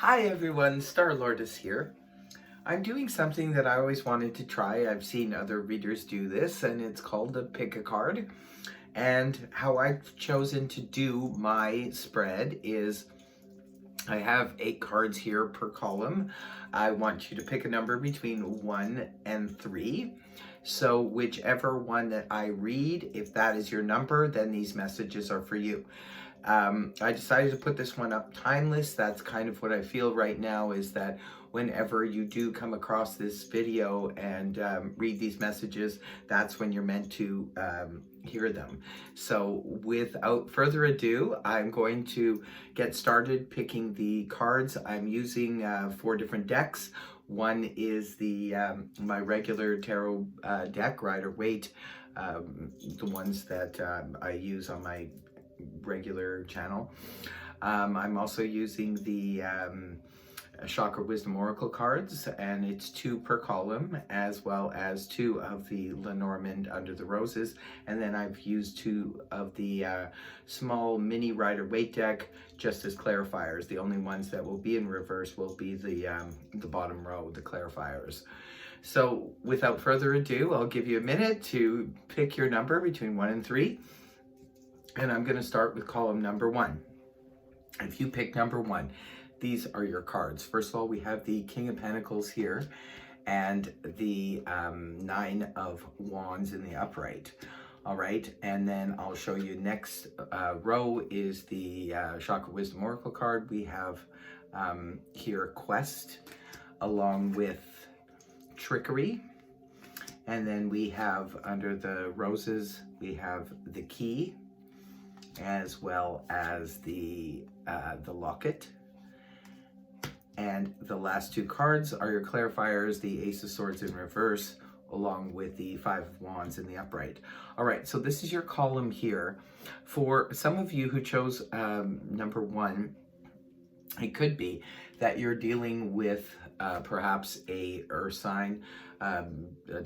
Hi everyone, Star-Lord is here. I'm doing something that I always wanted to try. I've seen other readers do this, and it's called a pick a card. And how I've chosen to do my spread is I have 8 cards here per column. I want you to pick a number between 1 and 3. So whichever one that I read, if that is your number, then these messages are for you. I decided to put this one up timeless. That's kind of what I feel right now, is that whenever you do come across this video and read these messages, that's when you're meant to hear them. So without further ado, I'm going to get started picking the cards. I'm using 4 different decks. One is the my regular tarot deck, Rider-Waite, the ones that I use on my regular channel. I'm also using the Chakra Wisdom Oracle cards, and it's 2 per column, as well as 2 of the Lenormand Under the Roses, and then I've used 2 of the small mini Rider-Waite deck just as clarifiers. The only ones that will be in reverse will be the bottom row, the clarifiers. So without further ado, I'll give you a minute to pick your number between 1 and 3. And I'm going to start with column number 1. If you pick number 1, these are your cards. First of all, we have the King of Pentacles here and the 9 of Wands in the upright. All right, and then I'll show you next row is the Chakra Wisdom Oracle card. We have here Quest along with Trickery. And then we have under the roses, we have the Key, as well as the Locket. And the last 2 cards are your clarifiers, the Ace of Swords in reverse, along with the 5 of Wands in the upright. All right, so this is your column here. For some of you who chose number 1, it could be that you're dealing with perhaps a earth sign, a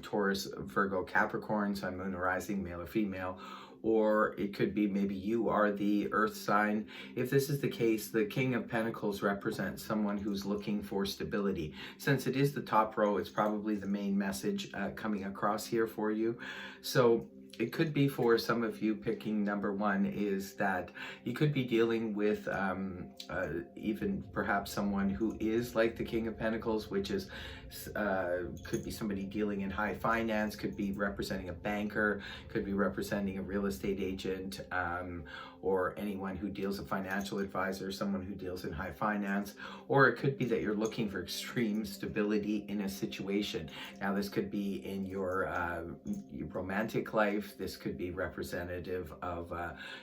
Taurus, Virgo, Capricorn, Sun, Moon, Rising, male or female, or it could be maybe you are the earth sign. If this is the case, the King of Pentacles represents someone who's looking for stability. Since it is the top row, it's probably the main message coming across here for you. So it could be for some of you picking number 1 is that you could be dealing with even perhaps someone who is like the King of Pentacles, which is could be somebody dealing in high finance, could be representing a banker, could be representing a real estate agent, or anyone who deals a financial advisor, someone who deals in high finance, or it could be that you're looking for extreme stability in a situation. Now, this could be in your romantic life. This could be representative of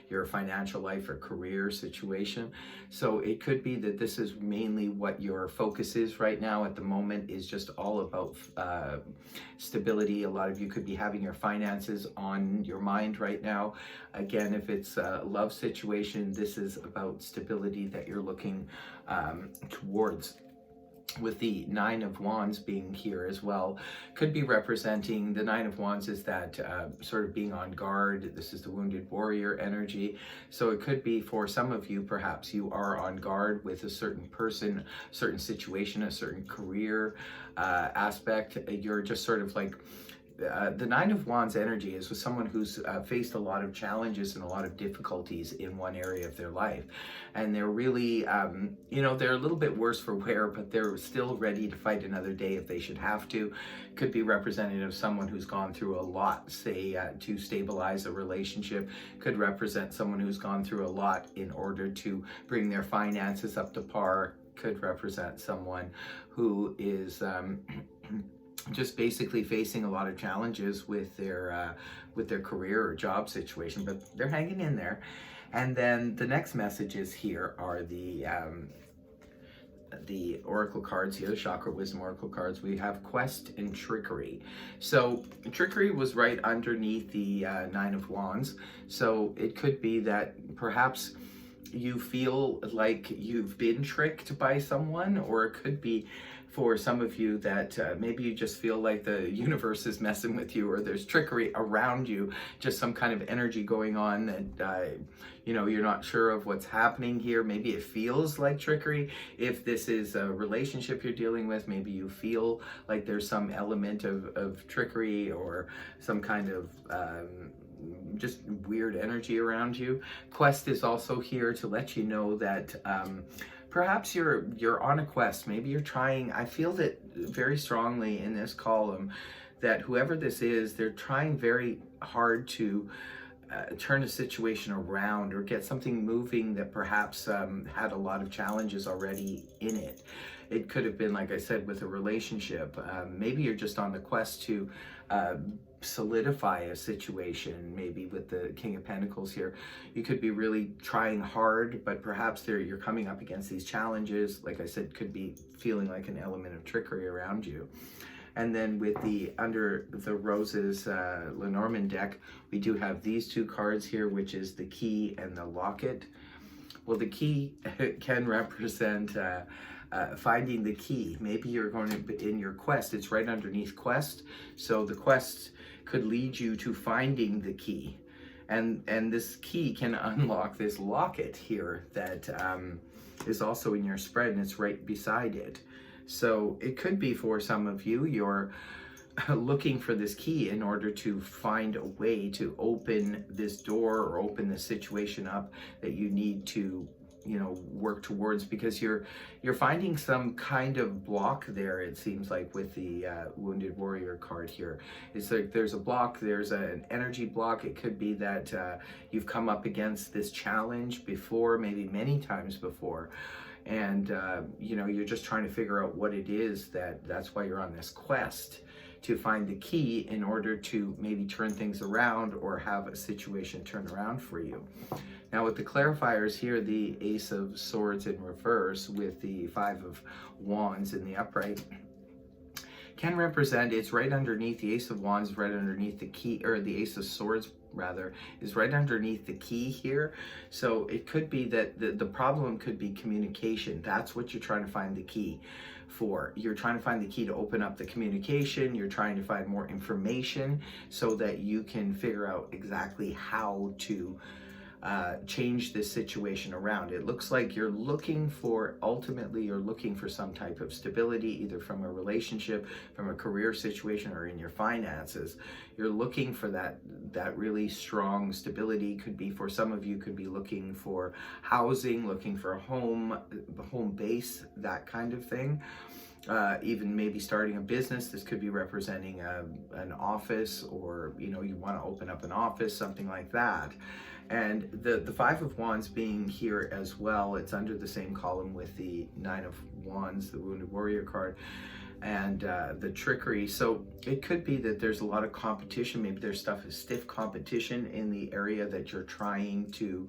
your financial life or career situation. So it could be that this is mainly what your focus is right now at the moment, is just all about stability. A lot of you could be having your finances on your mind right now. Again, if it's a love situation, this is about stability that you're looking towards. With the 9 of Wands being here as well, could be representing, the 9 of Wands is that sort of being on guard. This is the wounded warrior energy. So it could be for some of you, perhaps you are on guard with a certain person, certain situation, a certain career aspect. You're just sort of like, the 9 of Wands energy is with someone who's faced a lot of challenges and a lot of difficulties in one area of their life. And they're really, you know, they're a little bit worse for wear, but they're still ready to fight another day if they should have to. Could be representative of someone who's gone through a lot, say, to stabilize a relationship. Could represent someone who's gone through a lot in order to bring their finances up to par. Could represent someone who is just basically facing a lot of challenges with their career or job situation, but they're hanging in there. And then the next messages here are the oracle cards here, the Chakra Wisdom Oracle cards. We have Quest and Trickery. So Trickery was right underneath the 9 of Wands. So it could be that perhaps you feel like you've been tricked by someone, or it could be for some of you that maybe you just feel like the universe is messing with you, or there's trickery around you, just some kind of energy going on that you know, you're not sure of what's happening here. Maybe it feels like trickery. If this is a relationship you're dealing with, maybe you feel like there's some element of trickery or some kind of just weird energy around you. Quest is also here to let you know that perhaps you're on a quest. Maybe you're trying. I feel that very strongly in this column that whoever this is, they're trying very hard to turn a situation around or get something moving that perhaps had a lot of challenges already in it. It could have been, like I said, with a relationship. Maybe you're just on the quest to solidify a situation. Maybe with the King of Pentacles here, you could be really trying hard, but perhaps you're coming up against these challenges. Like I said, could be feeling like an element of trickery around you. And then with the Under the Roses Lenormand deck, we do have these two cards here, which is the Key and the Locket. Well, the Key can represent finding the key. Maybe you're going to, in your quest, it's right underneath quest. So the quest could lead you to finding the key. And this key can unlock this locket here that is also in your spread, and it's right beside it. So it could be for some of you, you're looking for this key in order to find a way to open this door or open the situation up that you need to, you know, work towards, because you're finding some kind of block there. It seems like with the Wounded Warrior card here, it's like there's a block, there's an energy block. It could be that you've come up against this challenge before, maybe many times before, and you know, you're just trying to figure out what it is. That's why you're on this quest, to find the key in order to maybe turn things around or have a situation turn around for you. Now with the clarifiers here, the Ace of Swords in reverse with the Five of Wands in the upright can represent, it's right underneath the Ace of Wands, right underneath the key, or the Ace of Swords rather, is right underneath the key here. So it could be that the problem could be communication. That's what you're trying to find the key for. You're trying to find the key to open up the communication. You're trying to find more information so that you can figure out exactly how to change this situation around. It looks like you're looking for, ultimately you're looking for some type of stability, either from a relationship, from a career situation, or in your finances. You're looking for that really strong stability. Could be, for some of you, could be looking for housing, looking for a home base, that kind of thing. Even maybe starting a business. This could be representing an office, or you know, you want to open up an office, something like that. And the Five of Wands being here as well, it's under the same column with the Nine of Wands, the Wounded Warrior card, and the trickery. So it could be that there's a lot of competition. Maybe there's stiff competition in the area that you're trying to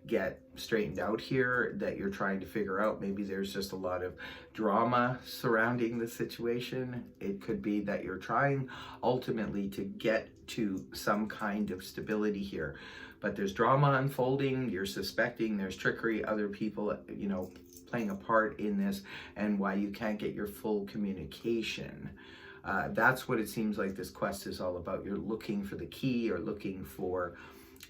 get straightened out here, that you're trying to figure out. Maybe there's just a lot of drama surrounding the situation. It could be that you're trying ultimately to get to some kind of stability here, but there's drama unfolding. You're suspecting there's trickery, other people, you know, playing a part in this, and why you can't get your full communication. That's what it seems like this quest is all about. You're looking for the key, or looking for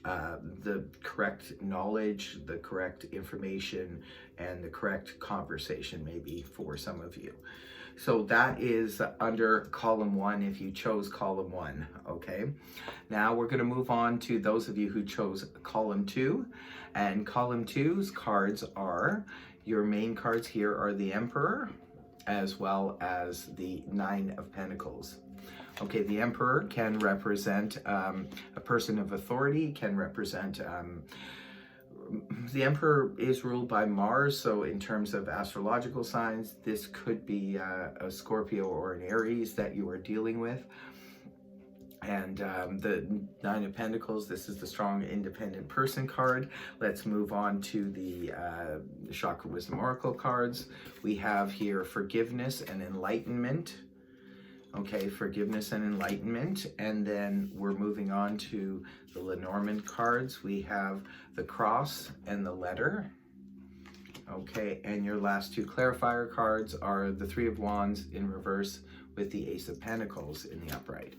the correct knowledge, the correct information, and the correct conversation, maybe for some of you. So that is under column 1 if you chose column 1, okay? Now we're going to move on to those of you who chose column 2. And column 2's cards are, your main cards here are the Emperor, as well as the Nine of Pentacles. Okay, the Emperor can represent a person of authority, can represent, the Emperor is ruled by Mars, so in terms of astrological signs, this could be a Scorpio or an Aries that you are dealing with. And the Nine of Pentacles, this is the strong independent person card. Let's move on to the Chakra Wisdom Oracle cards. We have here Forgiveness and Enlightenment. Okay, Forgiveness and Enlightenment. And then we're moving on to the Lenormand cards. We have the Cross and the Letter. Okay, and your last two clarifier cards are the Three of Wands in reverse with the Ace of Pentacles in the upright.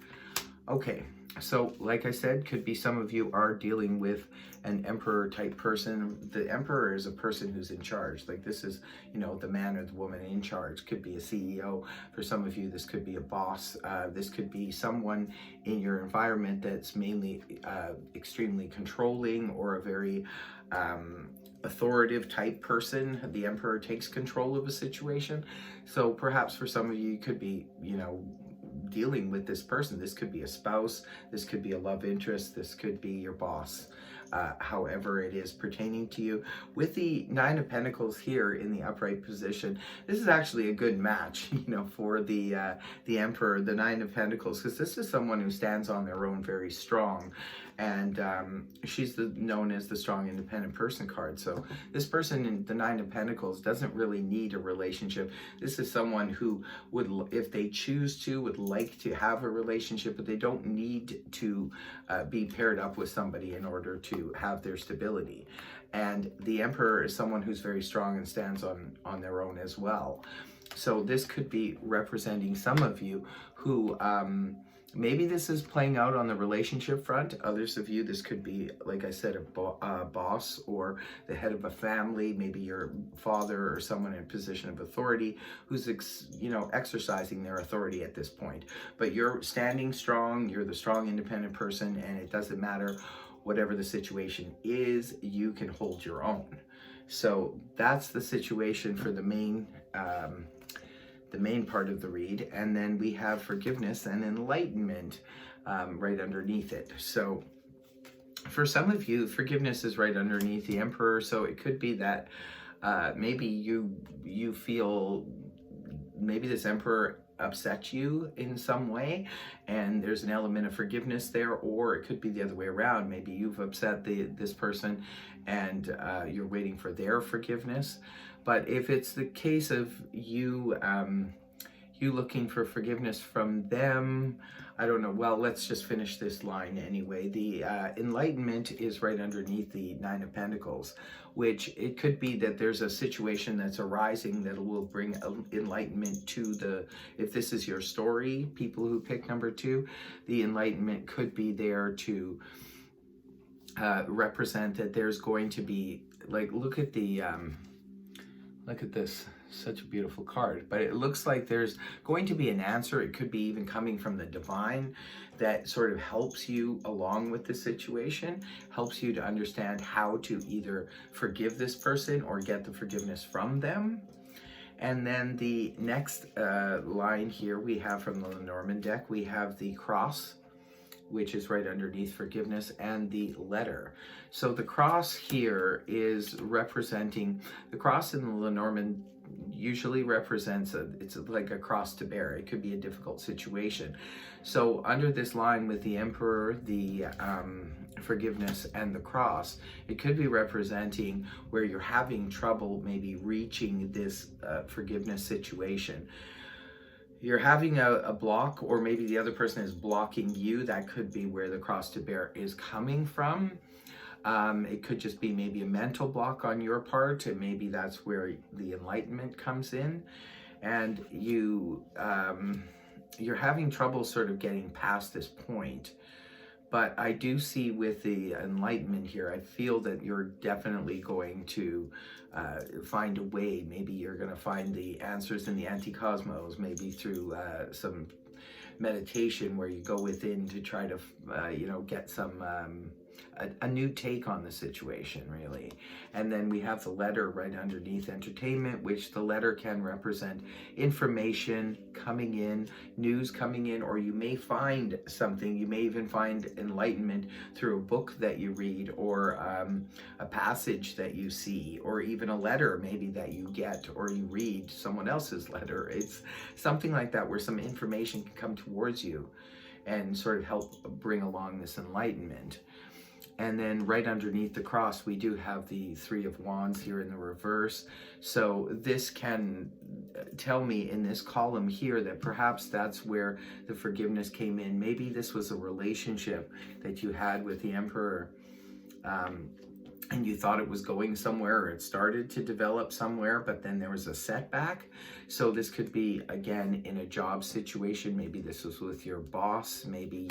Okay, so like I said, could be some of you are dealing with an emperor type person. The emperor is a person who's in charge. Like this is, you know, the man or the woman in charge. Could be a CEO. For some of you, this could be a boss. This could be someone in your environment that's mainly extremely controlling or a very authoritative type person. The emperor takes control of a situation. So perhaps for some of you, it could be, you know, dealing with this person. This could be a spouse, this could be a love interest, this could be your boss, however it is pertaining to you. With the Nine of Pentacles here in the upright position, this is actually a good match, you know, for the Emperor, the Nine of Pentacles, because this is someone who stands on their own very strong, and she's known as the strong independent person card. So this person in the Nine of Pentacles doesn't really need a relationship. This is someone who would, if they choose to, would like to have a relationship, but they don't need to be paired up with somebody in order to have their stability. And the Emperor is someone who's very strong and stands on their own as well. So this could be representing some of you who maybe this is playing out on the relationship front. Others of you, this could be, like I said, a boss or the head of a family, maybe your father or someone in a position of authority who's, you know, exercising their authority at this point. But you're standing strong, you're the strong independent person, and it doesn't matter whatever the situation is, you can hold your own. So that's the situation for the main part of the read. And then we have forgiveness and enlightenment right underneath it. So for some of you, forgiveness is right underneath the Emperor. So it could be that maybe you feel maybe this Emperor upset you in some way, and there's an element of forgiveness there. Or it could be the other way around. Maybe you've upset this person and you're waiting for their forgiveness. But if it's the case of you looking for forgiveness from them, I don't know. Well, let's just finish this line anyway. The enlightenment is right underneath the Nine of Pentacles, which it could be that there's a situation that's arising that will bring enlightenment to if this is your story, people who pick number 2, the enlightenment could be there to represent that there's going to be, like, look at this, such a beautiful card, but it looks like there's going to be an answer. It could be even coming from the divine that sort of helps you along with the situation, helps you to understand how to either forgive this person or get the forgiveness from them. And then the next line here we have from the Lenormand deck, we have the cross, which is right underneath forgiveness, and the letter. So the cross here is representing, the cross in the Lenormand usually represents it's like a cross to bear. It could be a difficult situation. So under this line with the Emperor, the forgiveness, and the cross, it could be representing where you're having trouble maybe reaching this forgiveness situation. You're having a block, or maybe the other person is blocking you. That could be where the cross to bear is coming from. It could just be maybe a mental block on your part, and maybe that's where the enlightenment comes in. And you're having trouble sort of getting past this point. But I do see with the enlightenment here, I feel that you're definitely going to find a way. Maybe you're going to find the answers in the anti-cosmos, maybe through some meditation where you go within to try to, get some a new take on the situation, really. And then we have the letter right underneath entertainment, which the letter can represent information coming in, news coming in, or you may find something. You may even find enlightenment through a book that you read, or a passage that you see, or even a letter maybe that you get or you read someone else's letter. It's something like that where some information can come towards you and sort of help bring along this enlightenment. And then right underneath the cross, we do have the Three of Wands here in the reverse. So this can tell me in this column here that perhaps that's where the forgiveness came in. Maybe this was a relationship that you had with the Emperor and you thought it was going somewhere, or it started to develop somewhere, but then there was a setback. So this could be, again, in a job situation. Maybe this was with your boss. Maybe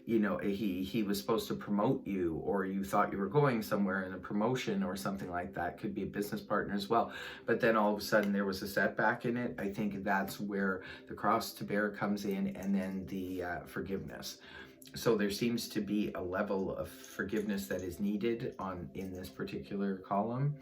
you know, he was supposed to promote you, or you thought you were going somewhere in a promotion or something like that. Could be a business partner as well, but then all of a sudden there was a setback in it. I think that's where the cross to bear comes in, and then the forgiveness. So there seems to be a level of forgiveness that is needed in this particular column.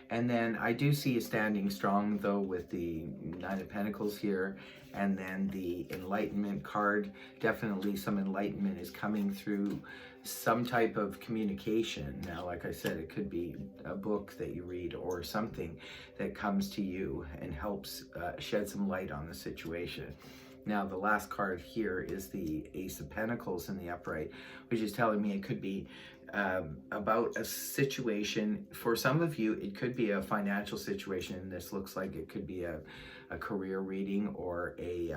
And then I do see you standing strong, though, with the Nine of Pentacles here, and then the Enlightenment card. Definitely some enlightenment is coming through some type of communication. Now, like I said, it could be a book that you read or something that comes to you and helps shed some light on the situation. Now, the last card here is the Ace of Pentacles in the upright, which is telling me it could be about a situation. For some of you, it could be a financial situation. This looks like it could be a career reading or a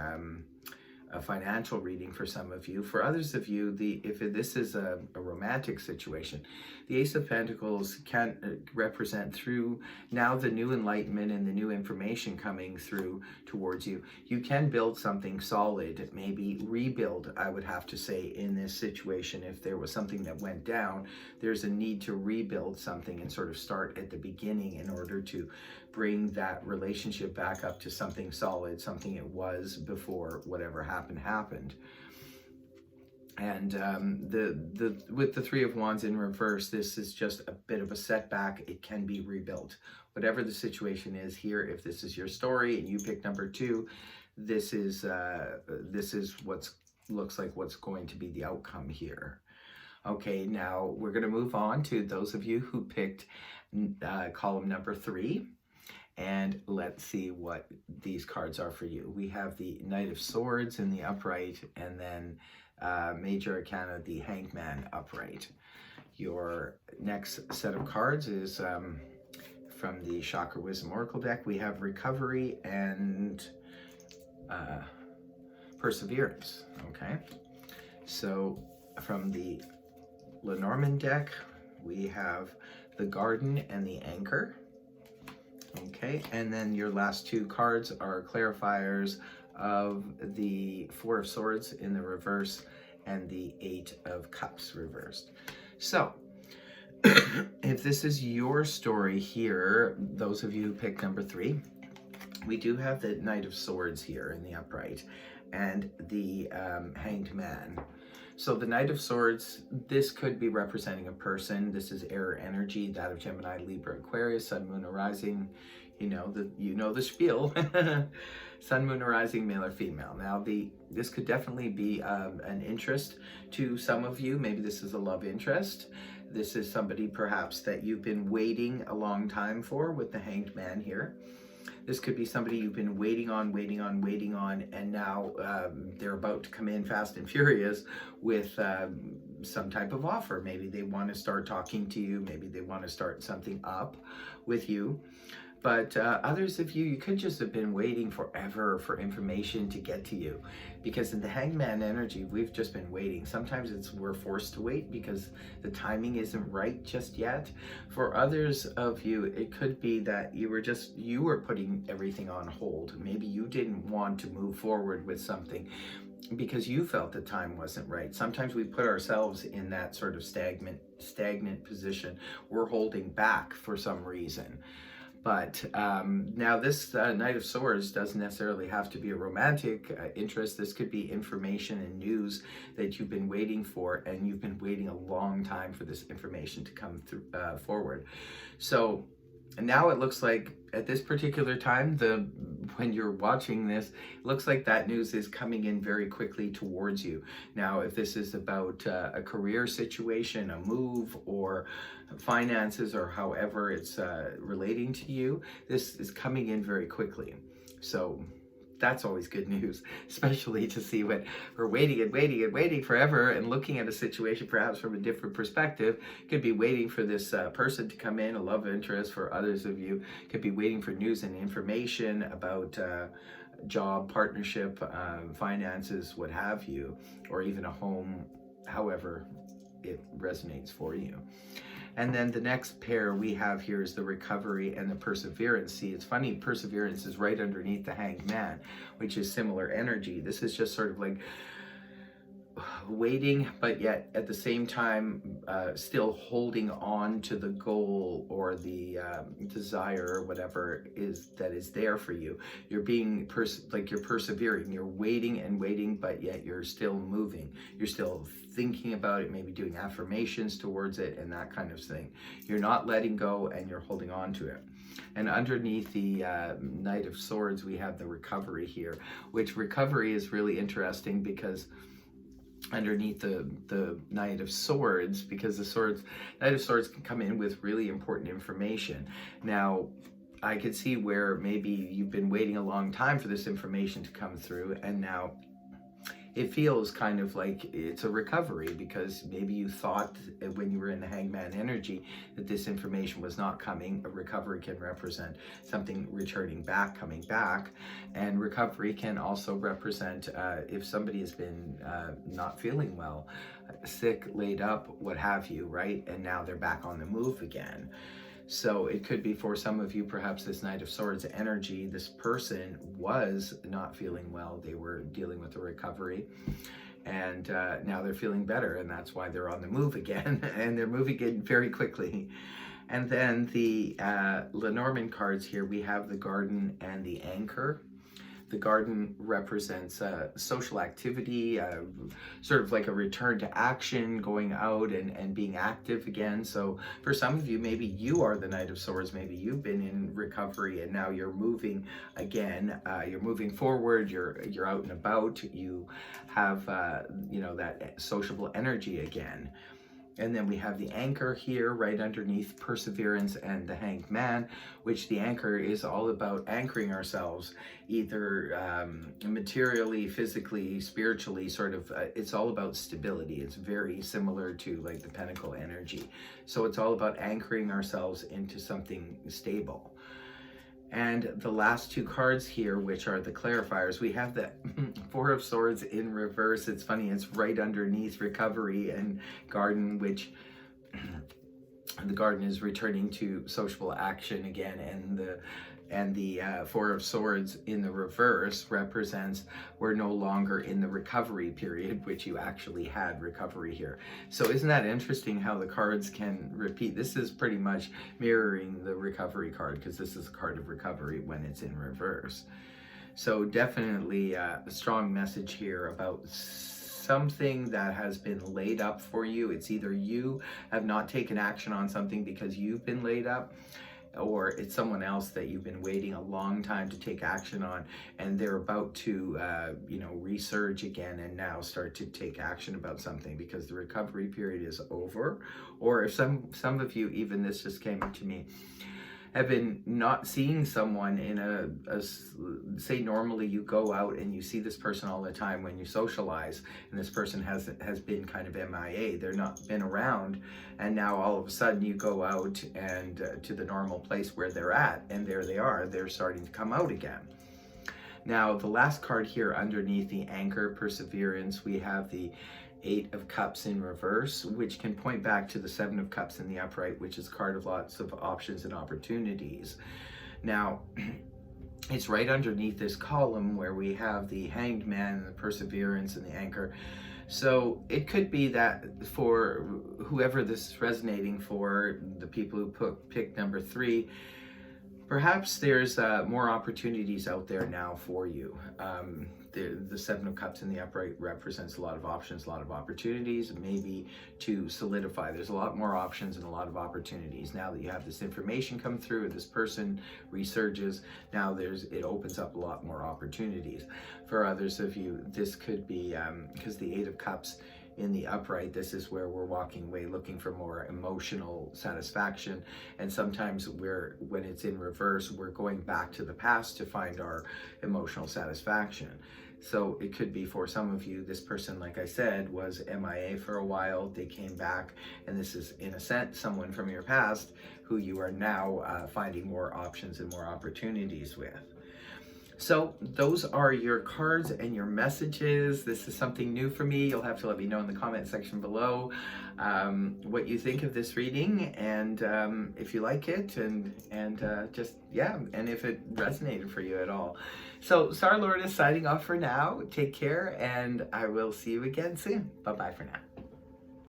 financial reading for some of you. For others of you, if this is a romantic situation, the Ace of Pentacles can represent through now the new enlightenment and the new information coming through towards you. You can build something solid, maybe rebuild, I would have to say, in this situation. If there was something that went down, there's a need to rebuild something and sort of start at the beginning in order to bring that relationship back up to something solid, something it was before whatever happened. And with the Three of Wands in reverse, this is just a bit of a setback. It can be rebuilt. Whatever the situation is here, if this is your story and you pick number 2, this is what's looks like what's going to be the outcome here. Okay, now we're going to move on to those of you who picked column number 3. And let's see what these cards are for you. We have the Knight of Swords in the upright, and then Major Arcana, the Hanged Man upright. Your next set of cards is from the Chakra Wisdom Oracle deck. We have Recovery and Perseverance, okay? So from the Lenormand deck, we have the Garden and the Anchor. Okay, and then your last 2 cards are clarifiers of the Four of Swords in the reverse and the 8 of Cups reversed. So, if this is your story here, those of you who picked number 3, we do have the Knight of Swords here in the upright and the Hanged Man. So the Knight of Swords, this could be representing a person. This is air energy, that of Gemini, Libra, Aquarius, Sun, Moon, or Rising. You know the spiel. Sun, Moon, or Rising, male or female. Now, this could definitely be an interest to some of you. Maybe this is a love interest. This is somebody perhaps that you've been waiting a long time for with the Hanged Man here. This could be somebody you've been waiting on, and now they're about to come in fast and furious with some type of offer. Maybe they want to start talking to you. Maybe they want to start something up with you. But others of you, you could just have been waiting forever for information to get to you. Because in the Hangman energy, we've just been waiting. Sometimes we're forced to wait because the timing isn't right just yet. For others of you, it could be that you were putting everything on hold. Maybe you didn't want to move forward with something because you felt the time wasn't right. Sometimes we put ourselves in that sort of stagnant position. We're holding back for some reason. But now this Knight of Swords doesn't necessarily have to be a romantic interest. This could be information and news that you've been waiting for, and you've been waiting a long time for this information to come through, forward. So now it looks like at this particular time, when you're watching this, it looks like that news is coming in very quickly towards you. Now, if this is about a career situation, a move, or finances, or however it's relating to you, this is coming in very quickly. So that's always good news, especially to see when we're waiting forever and looking at a situation perhaps from a different perspective. Could be waiting for this person to come in, a love interest. For others of you, could be waiting for news and information about job, partnership, finances, what have you, or even a home, however it resonates for you. And then the next pair we have here is the recovery and the perseverance. See, it's funny, perseverance is right underneath the Hanged Man, which is similar energy. This is just sort of like waiting, but yet at the same time still holding on to the goal or the desire or whatever is there for you. You're being you're persevering, you're waiting and waiting, but yet you're still moving, you're still thinking about it, maybe doing affirmations towards it and that kind of thing. You're not letting go and you're holding on to it. And underneath the Knight of Swords we have the recovery here, which recovery is really interesting because underneath the Knight of Swords, because the Knight of Swords can come in with really important information. Now, I could see where maybe you've been waiting a long time for this information to come through, and now it feels kind of like it's a recovery, because maybe you thought when you were in the Hangman energy that this information was not coming. A recovery can represent something returning back, coming back, and recovery can also represent if somebody has been not feeling well, sick, laid up, what have you, right? And now they're back on the move again. So it could be for some of you, perhaps this Knight of Swords energy, this person was not feeling well. They were dealing with a recovery, and now they're feeling better, and that's why they're on the move again, and they're moving in very quickly. And then the Lenormand cards here, we have the Garden and the Anchor. The Garden represents social activity, sort of like a return to action, going out and being active again. So for some of you, maybe you are the Knight of Swords. Maybe you've been in recovery and now you're moving again. You're moving forward. You're out and about. You have that sociable energy again. And then we have the Anchor here right underneath perseverance and the Hanged Man, which the Anchor is all about anchoring ourselves, either materially, physically, spiritually, sort of, it's all about stability. It's very similar to like the Pentacle energy. So it's all about anchoring ourselves into something stable. And the last two cards here, which are the clarifiers, we have the Four of Swords in reverse. It's funny, it's right underneath recovery and Garden, which the Garden is returning to sociable action again, and the Four of Swords in the reverse represents we're no longer in the recovery period, which you actually had recovery here. So isn't that interesting how the cards can repeat? This is pretty much mirroring the recovery card, because this is a card of recovery when it's in reverse. So definitely a strong message here about something that has been laid up for you. It's either you have not taken action on something because you've been laid up, or it's someone else that you've been waiting a long time to take action on, and they're about to resurge again and now start to take action about something because the recovery period is over. Or if some of you, even this just came to me, have been not seeing someone in say normally you go out and you see this person all the time when you socialize, and this person has been kind of MIA, they're not been around, and now all of a sudden you go out and to the normal place where they're at, and there they are, they're starting to come out again. Now the last card here underneath the Anchor, perseverance, we have the Eight of Cups in reverse, which can point back to the Seven of Cups in the upright, which is a card of lots of options and opportunities. Now, it's right underneath this column where we have the Hanged Man and the perseverance and the Anchor. So it could be that for whoever this is resonating for, the people who picked number 3, perhaps there's more opportunities out there now for you. The Seven of Cups in the upright represents a lot of options, a lot of opportunities, maybe to solidify. There's a lot more options and a lot of opportunities. Now that you have this information come through, this person resurges, now it opens up a lot more opportunities. For others of you, this could be, because the Eight of Cups in the upright, this is where we're walking away looking for more emotional satisfaction, and sometimes when it's in reverse, we're going back to the past to find our emotional satisfaction. So it could be for some of you, this person, like I said, was MIA for a while, they came back, and this is in a sense someone from your past who you are now finding more options and more opportunities with. So those are your cards and your messages. This is something new for me. You'll have to let me know in the comment section below what you think of this reading, and if you like it, and just, yeah, and if it resonated for you at all. So Star Lord is signing off for now. Take care, and I will see you again soon. Bye-bye for now.